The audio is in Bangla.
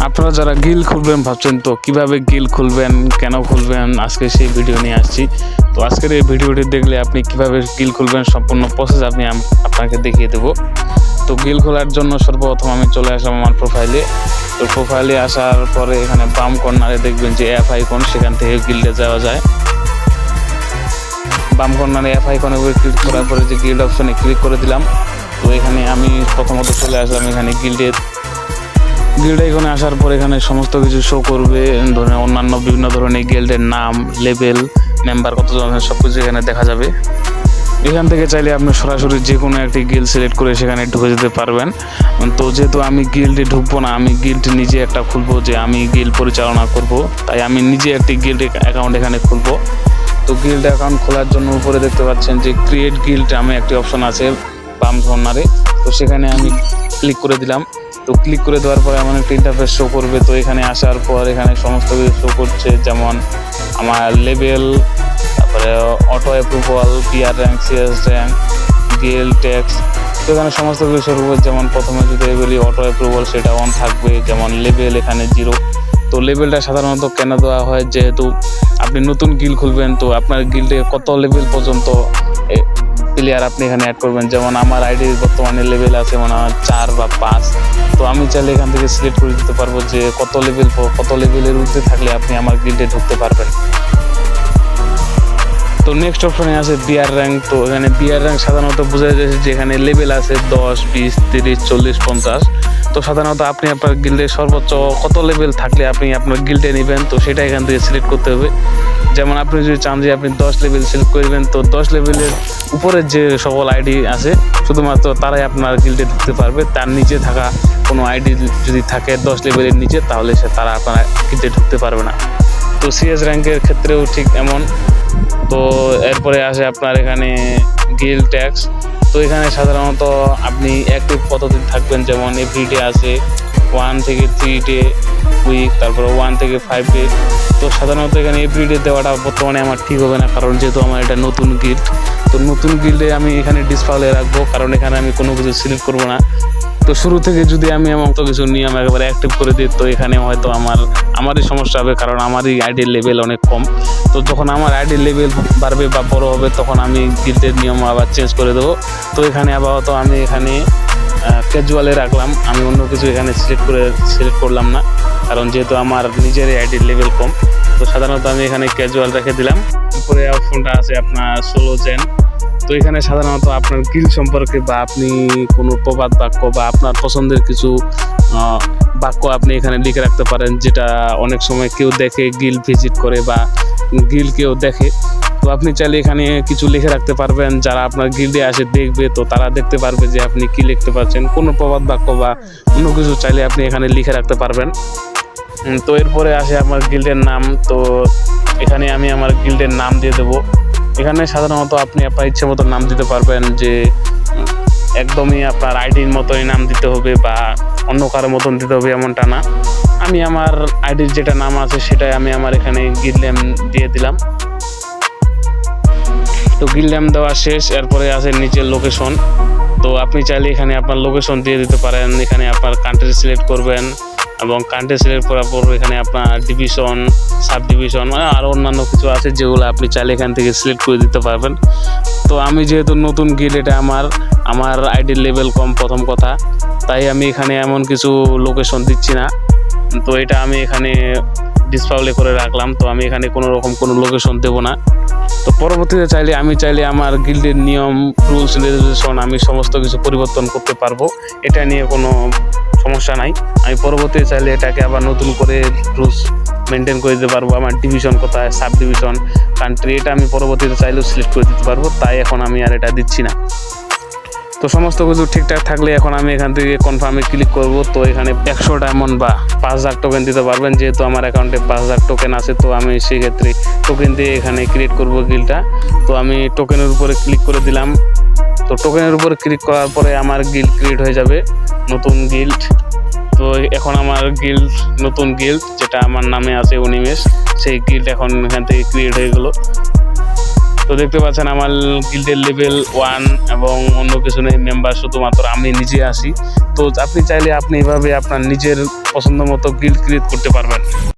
আপনারা যারা গিল খুলবেন ভাবছেন, তো কিভাবে গিল খুলবেন, কেন খুলবেন, আজকে সেই ভিডিও নিয়ে আসছি। তো আজকের এই ভিডিওটি দেখলে আপনি কিভাবে গিল খুলবেন সম্পূর্ণ প্রসেস আমি আপনাকে দেখিয়ে দেবো। তো গিল খোলার জন্য সর্বপ্রথম আমি চলে আসলাম আমার প্রোফাইলে। তো প্রোফাইলে আসার পরে এখানে বাম কর্নারে দেখবেন যে অ্যাপ আইকন, সেখান থেকে গিল্ডে যাওয়া যায়। বাম কর্নারে অ্যাপ আইকনে ক্লিক করার পরে যে গিল্ড অপশনে ক্লিক করে দিলাম। তো এখানে আমি প্রথমত চলে আসলাম এখানে গিল্ড আইকনে আসার পর এখানে সমস্ত কিছু শো করবে, ধরনের অন্যান্য বিভিন্ন ধরনের গিল্ডের নাম, লেভেল, মেম্বার কতজন, সব কিছু এখানে দেখা যাবে। এখান থেকে চাইলে আপনি সরাসরি যে কোনো একটি গিল্ড সিলেক্ট করে সেখানে ঢুকে যেতে পারবেন। তো যেহেতু আমি গিল্ডে ঢুকবো না, আমি গিল্ড নিজে একটা খুলবো, যে আমি গিল্ড পরিচালনা করব, তাই আমি নিজে একটি গিল্ড অ্যাকাউন্ট এখানে খুলবো। তো গিল্ড অ্যাকাউন্ট খোলার জন্য উপরে দেখতে পাচ্ছেন যে ক্রিয়েট গিল্ড নামে একটি অপশন আছে বাম কর্নারে। তো সেখানে আমি ক্লিক করে দিলাম। তো ক্লিক করে দেওয়ার পরে এমন একটা ইন্টারফেস শো করবে। তো এখানে আসার পর এখানে সমস্ত কিছু শো করছে, যেমন আমার লেভেল, তারপরে auto approval, BR rank, CS rank, guild tax. তো এখানে সমস্ত কিছু শো করবে। যেমন প্রথমে যদি বলি অটো অ্যাপ্রুভাল, সেটা অন থাকবে। যেমন লেভেল এখানে 0। তো লেভেলটা সাধারণত কেন দেওয়া হয়, যেহেতু আপনি নতুন গিল্ড খুলবেন, তো আপনার গিল্ডে কত লেভেল পর্যন্ত প্লেয়ার আপনি এখানে অ্যাড করবেন। যেমন আমার আইডির বর্তমানে লেভেল আছে মনে হয় 4 বা 5। তো আমি চাইলে এখান থেকে সিলেক্ট করে দিতে পারবো যে কত লেভেলের ঊর্ধ্বে থাকলে আপনি আমার গিল্ডে ঢুকতে পারবেন। তো নেক্সট অপশনে আছে বিআর র্যাঙ্ক। তো এখানে বিআর র্যাঙ্ক সাধারণত বোঝা যাচ্ছে যে এখানে লেভেল আছে 10, 20, 30, 40, 50। তো সাধারণত আপনি আপনার গিল্ডে সর্বোচ্চ কত লেভেল থাকলে আপনি আপনার গিল্ডে নেবেন, তো সেটা এখান থেকে সিলেক্ট করতে হবে। যেমন আপনি যদি চান যে আপনি 10 লেভেল সিলেক্ট করবেন, তো 10 লেভেলের উপরের যে সকল আইডি আছে শুধুমাত্র তারাই আপনার গিল্ডে ঢুকতে পারবে। তার নিচে থাকা কোনো আইডি যদি থাকে 10 লেভেলের নিচে, তাহলে তারা আপনার গিল্ডে ঢুকতে পারবে না। তো সিএস র্যাঙ্কের ক্ষেত্রেও ঠিক এমন। তো এরপরে আসে আপনার এখানে গিল্ড ট্যাক্স। তো এখানে সাধারণত আপনি অ্যাক্টিভ কতদিন থাকবেন, যেমন এভরিডে আছে 1 থেকে 3 ডে উইক, তারপরে 1 থেকে 5 ডে। তো সাধারণত এখানে এভরিডে দেওয়াটা বর্তমানে আমার ঠিক হবে না, কারণ যেহেতু আমার এটা নতুন গিল্ড। তো নতুন গিল্ডে আমি এখানে ডিসপ্লে রাখবো, কারণ এখানে আমি কোনো কিছু সিলেক্ট করবো না। তো শুরু থেকে যদি আমি এমন তো কিছু নিয়ম একেবারে অ্যাক্টিভ করে দিই, তো এখানে হয়তো আমারই সমস্যা হবে, কারণ আমারই আইডির লেভেল অনেক কম। তো যখন আমার আইডির লেভেল বাড়বে বা বড় হবে, তখন আমি গিল্ডের নিয়ম আবার চেঞ্জ করে দেবো। তো এখানে আপাতত আমি এখানে ক্যাজুয়ালে রাখলাম, আমি অন্য কিছু এখানে সিলেক্ট করলাম না, কারণ যেহেতু আমার নিজেরই আইডির লেভেল কম। তো সাধারণত আমি এখানে ক্যাজুয়াল রেখে দিলাম। উপরে অপশনটা আছে আপনার সোলো জেন। তো এখানে সাধারণত আপনার গিল্ড সম্পর্কে বা আপনি কোনো প্রবাদ বাক্য বা আপনার পছন্দের কিছু বাক্য আপনি এখানে লিখে রাখতে পারেন, যেটা অনেক সময় কেউ দেখে, গিল্ড ভিজিট করে বা গিল্ড কেউ দেখে। তো আপনি চাইলে এখানে কিছু লিখে রাখতে পারবেন, যারা আপনার গিল্ডে আসে দেখবে, তো তারা দেখতে পারবে যে আপনি কি লিখতে পারছেন। কোনো প্রবাদ বাক্য বা অন্য কিছু চাইলে আপনি এখানে লিখে রাখতে পারবেন। তো এরপরে আসে আমার গিল্ডের নাম। তো এখানে আমি আমার গিল্ডের নাম দিয়ে দেবো। এখানে সাধারণত আপনি আপনার ইচ্ছে মতো নাম দিতে পারবেন, যে একদমই আপনার আইডির মতোই নাম দিতে হবে বা অন্য কারোর মতন দিতে হবে এমনটা না। আমি আমার আইডির যেটা নাম আছে সেটাই আমি আমার এখানে গিল্ড নেম দিয়ে দিলাম। তো গিল্ড নেম দেওয়া শেষ। এরপরে আছে নিচের লোকেশন। তো আপনি চাইলে এখানে আপনার লোকেশন দিয়ে দিতে পারেন। এখানে আপনার কান্ট্রি সিলেক্ট করবেন, এবং কান্ট্রি সিলেক্ট করার পর এখানে আপনার ডিভিশন, সাব ডিভিশন, মানে আরও অন্যান্য কিছু আছে যেগুলো আপনি চাইলে এখান থেকে সিলেক্ট করে দিতে পারবেন। তো আমি যেহেতু নতুন গিল্ড, এটা আমার আইডির লেভেল কম প্রথম কথা, তাই আমি এখানে এমন কিছু লোকেশন দিচ্ছি না। তো এটা আমি এখানে ডিসপ্লে করে রাখলাম। তো আমি এখানে কোনো লোকেশন দেবো না। তো পরবর্তীতে আমি চাইলে আমার গিল্ডের নিয়ম, রুলস, রেগুলেশন আমি সমস্ত কিছু পরিবর্তন করতে পারবো। এটা নিয়ে কোনো সমস্যা নাই। আমি পরবর্তীতে চাইলে এটাকে আবার নতুন করে রুলস মেনটেন করে দিতে পারবো। আমার ডিভিশন কোথায়, সাব ডিভিশন, কান্ট্রি, এটা আমি পরবর্তীতে চাইলেও সিলেক্ট করে দিতে পারবো। তাই এখন আমি আর এটা দিচ্ছি না। তো সমস্ত কিছু ঠিকঠাক থাকলে এখন আমি এখান থেকে কনফার্মে ক্লিক করব। তো এখানে 100 ডায়মন্ড বা 5000 টোকেন দিতে পারবেন। যেহেতু আমার অ্যাকাউন্টে 5000 টোকেন আছে, তো আমি সেক্ষেত্রে টোকেন দিয়ে এখানে ক্রিয়েট করব গিল্ডটা। তো আমি টোকেনের উপরে ক্লিক করে দিলাম। তো টোকেনের উপরে ক্লিক করার পরে আমার গিল্ড ক্রিয়েট হয়ে যাবে, নতুন গিল্ড। তো এখন আমার নতুন গিল্ড যেটা আমার নামে আছে অনিমেষ, সেই গিল্ড এখন এখান থেকে ক্রিয়েট হয়ে গেল। তো দেখতে পাচ্ছেন আমার গিল্ডের লেভেল 1 এবং অন্য কিছু নেই, মেম্বার শুধুমাত্র আমি নিজে আসি। তো আপনি চাইলে আপনি এভাবে আপনার নিজের পছন্দ মতো গিল্ড ক্রিয়েট করতে পারবেন।